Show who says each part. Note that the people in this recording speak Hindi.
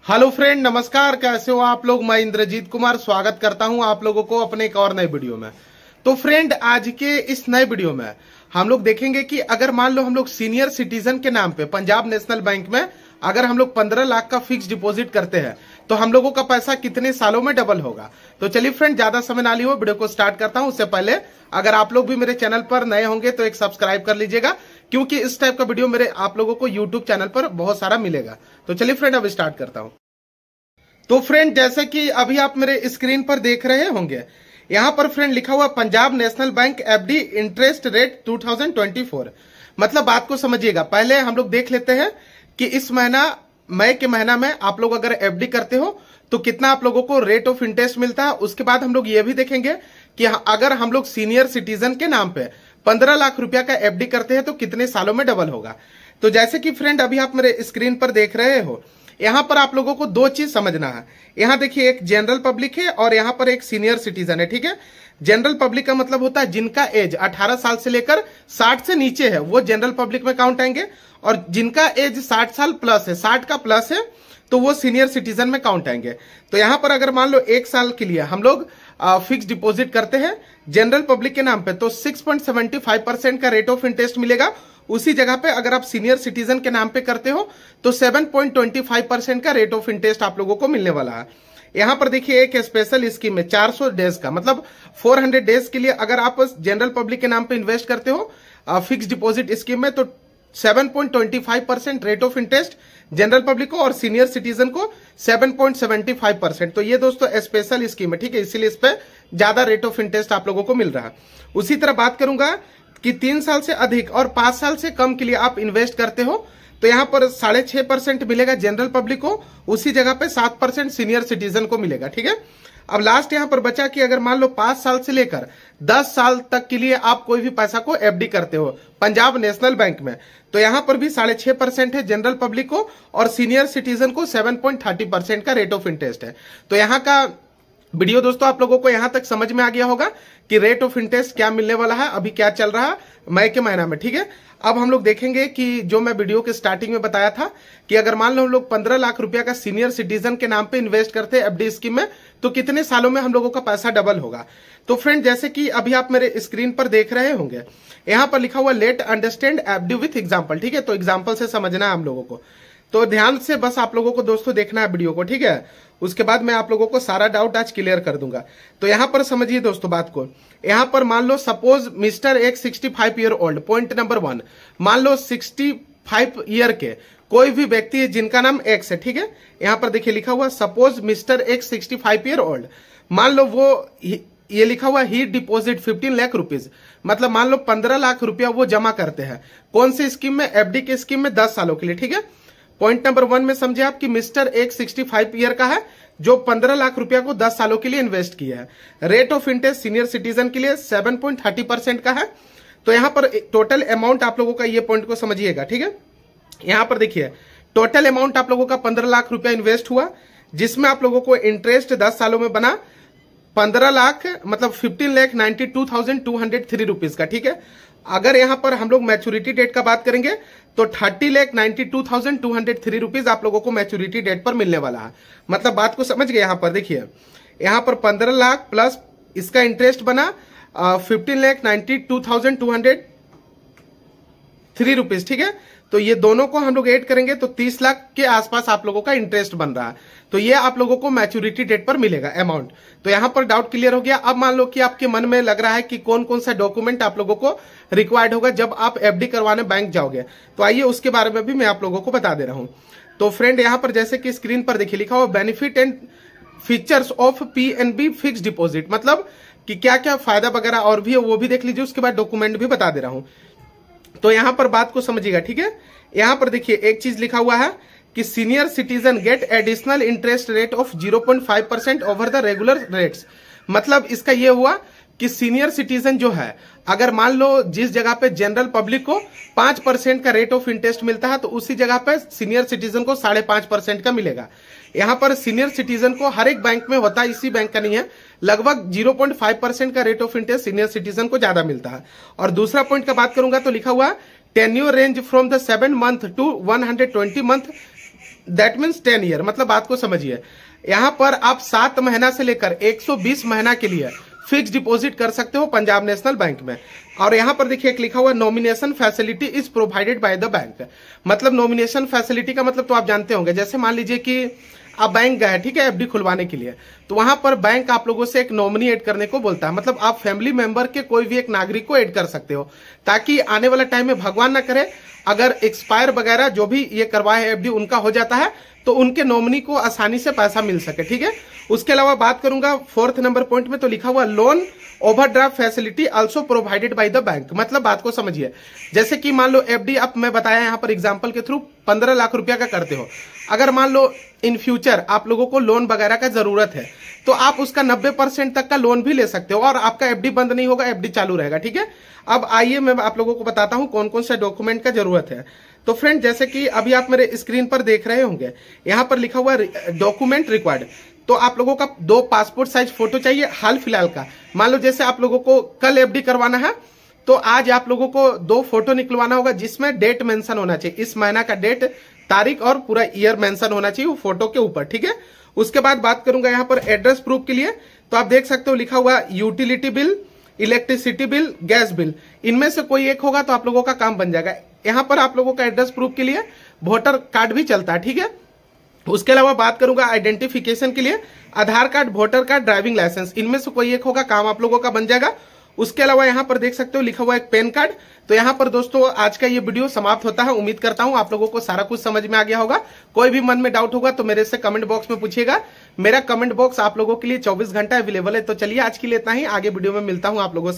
Speaker 1: हेलो फ्रेंड, नमस्कार। कैसे हो आप लोग? मैं इंद्रजीत कुमार स्वागत करता हूं आप लोगों को अपने एक और नए वीडियो में। तो फ्रेंड, आज के इस नए वीडियो में हम लोग देखेंगे कि अगर मान लो हम लोग सीनियर सिटीजन के नाम पे पंजाब नेशनल बैंक में अगर हम लोग 15 लाख का फिक्स डिपॉजिट करते हैं तो हम लोगों का पैसा कितने सालों में डबल होगा। तो चलिए फ्रेंड, ज्यादा समय ना लियो, वीडियो को स्टार्ट करता हूं। उससे पहले अगर आप लोग भी मेरे चैनल पर नए होंगे तो एक सब्सक्राइब कर लीजिएगा, क्योंकि इस टाइप का वीडियो मेरे आप लोगों को यूट्यूब चैनल पर बहुत सारा मिलेगा। तो चलिए फ्रेंड, अब स्टार्ट करता हूं। तो फ्रेंड, जैसे कि अभी आप मेरे स्क्रीन पर देख रहे होंगे, यहां पर फ्रेंड लिखा हुआ Punjab national bank FD interest rate 2024। मतलब बात को समझिएगा। पहले हम लोग देख लेते हैं कि इस महीना मई के महीना में आप लोग अगर एफडी करते हो तो कितना आप लोगों को रेट ऑफ इंटरेस्ट मिलता है। उसके बाद हम लोग ये भी देखेंगे कि अगर हम लोग सीनियर सिटीजन के नाम पे 15 लाख रुपया का एफडी करते हैं तो कितने सालों में डबल होगा। तो जैसे कि फ्रेंड अभी आप मेरे स्क्रीन पर देख रहे हो, यहां पर आप लोगों को दो चीज समझना है। यहां देखिए, एक जनरल पब्लिक है और यहां पर एक सीनियर सिटीजन है। ठीक है, जनरल पब्लिक का मतलब होता है जिनका एज 18 साल से लेकर 60 से नीचे है, वो जनरल पब्लिक में काउंट आएंगे। और जिनका एज 60 साल प्लस है, 60 का प्लस है, तो वो सीनियर सिटीजन में काउंट आएंगे। तो यहां पर अगर मान लो 1 साल के लिए हम लोग फिक्स डिपॉजिट करते हैं जनरल पब्लिक के नाम पे तो 6.75% का रेट ऑफ इंटरेस्ट मिलेगा। उसी जगह पे अगर आप सीनियर सिटीजन के नाम पे करते हो तो 7.25% का रेट ऑफ इंटरेस्ट आप लोगों को मिलने वाला है। यहां पर देखिए, एक स्पेशल स्कीम है 400 डेज का, मतलब 400 डेज के लिए अगर आप जनरल पब्लिक के नाम पे इन्वेस्ट करते हो फिक्स डिपॉजिट स्कीम में तो 7.25% rate of interest general public को और सीनियर सिटीजन को 7.75%। तो ये दोस्तों स्पेशल स्कीम है, ठीक है, इसीलिए इस पे ज्यादा रेट ऑफ इंटरेस्ट आप लोगों को मिल रहा है। उसी तरह बात करूंगा कि 3 साल से अधिक और 5 साल से कम के लिए आप इन्वेस्ट करते हो तो यहां पर 6.5% मिलेगा जनरल पब्लिक को, उसी जगह पे 7% सीनियर सिटीजन को मिलेगा। ठीक है, अब लास्ट यहां पर बचा कि अगर मान लो 5 साल से लेकर 10 साल तक के लिए आप कोई भी पैसा को एफडी करते हो पंजाब नेशनल बैंक में तो यहां पर भी 6.5% है जनरल पब्लिक को और सीनियर सिटीजन को 7.30% का रेट ऑफ इंटरेस्ट है। तो यहां का वीडियो दोस्तों आप लोगों को यहां तक समझ में आ गया होगा कि रेट ऑफ इंटरेस्ट क्या मिलने वाला है, अभी क्या चल रहा है मई के महीना में। ठीक है, अब हम लोग देखेंगे कि जो मैं वीडियो के स्टार्टिंग में बताया था कि अगर मान लो हम लोग 15 लाख रुपया का सीनियर सिटीजन के नाम पे इन्वेस्ट करते हैं एफडी स्कीम में तो कितने सालों में हम लोगों का पैसा डबल होगा। तो फ्रेंड, जैसे कि अभी आप मेरे स्क्रीन पर देख रहे होंगे, यहां पर लिखा हुआ let understand FD with example. ठीक है, तो एग्जाम्पल से समझना है हम लोगों को, तो ध्यान से बस आप लोगों को दोस्तों देखना है वीडियो को। ठीक है, उसके बाद मैं आप लोगों को सारा डाउट आज क्लियर कर दूंगा। तो यहां पर समझिए दोस्तों बात को। यहां पर मान लो सपोज मिस्टर एक 65 ईयर ओल्ड, पॉइंट नंबर 1, मान लो 65 ईयर के कोई भी व्यक्ति है जिनका नाम एक्स है। ठीक है, यहां पर देखिए लिखा हुआ suppose mister x 65 year old, मान लो वो ये लिखा हुआ ही डिपॉजिट 15 लाख रुपीज, मतलब मान लो 15 लाख रुपया वो जमा करते हैं कौन सी स्कीम में, एफडी की स्कीम में 10 सालों के लिए। ठीक है, पॉइंट नंबर 1 में समझे आप कि मिस्टर एक 65 ईयर का है जो 15 लाख रुपया को 10 सालों के लिए इन्वेस्ट किया है। Rate of interest senior citizen के लिए 7.30% का है। तो यहां पर टोटल अमाउंट आप लोगों का, ये पॉइंट को समझिएगा। ठीक है, यहां पर देखिए टोटल अमाउंट आप लोगों का 15 लाख रुपया इन्वेस्ट हुआ, जिसमें आप लोगों को इंटरेस्ट 10 सालों में बना 15 लाख, मतलब 15,92,203 रुपीज का। ठीक है, अगर यहां पर हम लोग मैच्योरिटी डेट का बात करेंगे तो 30,92,203 रुपीज आप लोगों को मैच्योरिटी डेट पर मिलने वाला है। मतलब बात को समझ गए। यहां पर देखिए, यहां पर 15 लाख प्लस इसका इंटरेस्ट बना 15,92,203 रुपीज। ठीक है, तो ये दोनों को हम लोग ऐड करेंगे तो 30 लाख के आसपास आप लोगों का इंटरेस्ट बन रहा है। तो ये आप लोगों को मैच्योरिटी डेट पर मिलेगा अमाउंट। तो यहां पर डाउट क्लियर हो गया। अब मान लो कि आपके मन में लग रहा है कि कौन कौन सा डॉक्यूमेंट आप लोगों को रिक्वायर्ड होगा जब आप एफडी करवाने बैंक जाओगे, तो आइए उसके बारे में भी मैं आप लोगों को बता दे रहा हूं। तो फ्रेंड, यहां पर जैसे कि स्क्रीन पर देखिए लिखा हुआ benefit and features of PNB fix deposit, मतलब कि क्या क्या फायदा वगैरह और भी है वो भी देख लीजिए, उसके बाद डॉक्यूमेंट भी बता दे रहा हूं। तो यहां पर बात को समझिएगा। ठीक है, यहां पर देखिए एक चीज लिखा हुआ है कि senior citizen get additional interest rate of 0.5% over the regular rates. मतलब इसका यह हुआ कि सीनियर सिटीजन जो है, अगर मान लो जिस जगह पे जनरल पब्लिक को 5% का रेट ऑफ इंटरेस्ट मिलता है तो उसी जगह पे सीनियर सिटीजन को 5.5% का मिलेगा। यहां पर सीनियर सिटीजन को हर एक बैंक में होता है, इसी बैंक का नहीं है, लगभग 0.5% का rate of interest senior citizen को ज्यादा मिलता है। और दूसरा पॉइंट का बात करूंगा तो लिखा हुआ tenure range from the 7 month to 120 month that means 10 year, मतलब बात को समझिए। यहाँ पर आप 7 महीना से लेकर 120 महीना के लिए फिक्स डिपॉजिट कर सकते हो पंजाब नेशनल बैंक में। और यहाँ पर देखिए एक लिखा हुआ nomination facility is provided by the bank. मतलब नॉमिनेशन फैसिलिटी का मतलब तो आप जानते होंगे, जैसे मान लीजिए कि आप बैंक गए, ठीक है, एफडी खुलवाने के लिए, तो वहां पर बैंक आप लोगों से एक नॉमिनी ऐड करने को बोलता है। मतलब आप फैमिली मेंबर के कोई भी एक नागरिक को ऐड कर सकते हो, ताकि आने वाला टाइम में भगवान ना करे अगर एक्सपायर वगैरह जो भी ये करवाए है एफडी उनका हो जाता है तो उनके नॉमिनी को आसानी से पैसा मिल सके, ठीक है। उसके अलावा बात करूंगा 4th नंबर पॉइंट में, तो लिखा हुआ loan overdraft facility also provided by the bank. मतलब बात को समझिए, जैसे कि मान लो एफडी आप मैं बताया यहाँ पर एग्जांपल के थ्रू 15 लाख रुपया का करते हो, अगर मान लो इन फ्यूचर आप लोगों को लोन वगैरह का जरूरत है तो आप उसका 90% तक का लोन भी ले सकते हो और आपका एफडी बंद नहीं होगा, एफडी चालू रहेगा, ठीक है। अब आइए मैं आप लोगों को बताता हूं कौन कौन सा डॉक्यूमेंट का जरूरत है। तो फ्रेंड, जैसे कि अभी आप मेरे स्क्रीन पर देख रहे होंगे, यहाँ पर लिखा हुआ डॉक्यूमेंट रिक्वायर्ड। तो आप लोगों का 2 पासपोर्ट साइज फोटो चाहिए हाल फिलहाल का। मान लो जैसे आप लोगों को कल एफडी करवाना है तो आज आप लोगों को 2 फोटो निकलवाना होगा जिसमें डेट मेंशन होना चाहिए, इस महीना का डेट, तारीख और पूरा ईयर मेंशन होना चाहिए वो फोटो के ऊपर, ठीक है। उसके बाद बात करूंगा यहाँ पर एड्रेस प्रूफ के लिए, तो आप देख सकते हो लिखा हुआ utility bill, electricity bill, gas bill, इनमें से कोई एक होगा तो आप लोगों का काम बन जाएगा। यहाँ पर आप लोगों का एड्रेस प्रूफ के लिए वोटर कार्ड भी चलता है, ठीक है। उसके अलावा बात करूंगा आइडेंटिफिकेशन के लिए Aadhaar card, voter card, driving licence, इनमें से कोई एक होगा, काम आप लोगों का बन जाएगा। उसके अलावा यहाँ पर देख सकते हो लिखा हुआ एक पैन कार्ड। तो यहाँ पर दोस्तों आज का ये वीडियो समाप्त होता है। उम्मीद करता हूँ आप लोगों को सारा कुछ समझ में आ गया होगा। कोई भी मन में डाउट होगा तो मेरे से कमेंट बॉक्स में पूछिएगा। मेरा कमेंट बॉक्स आप लोगों के लिए 24 घंटा अवेलेबल है। तो चलिए आज के लिए इतना ही, आगे वीडियो में मिलता हूँ आप लोगों से।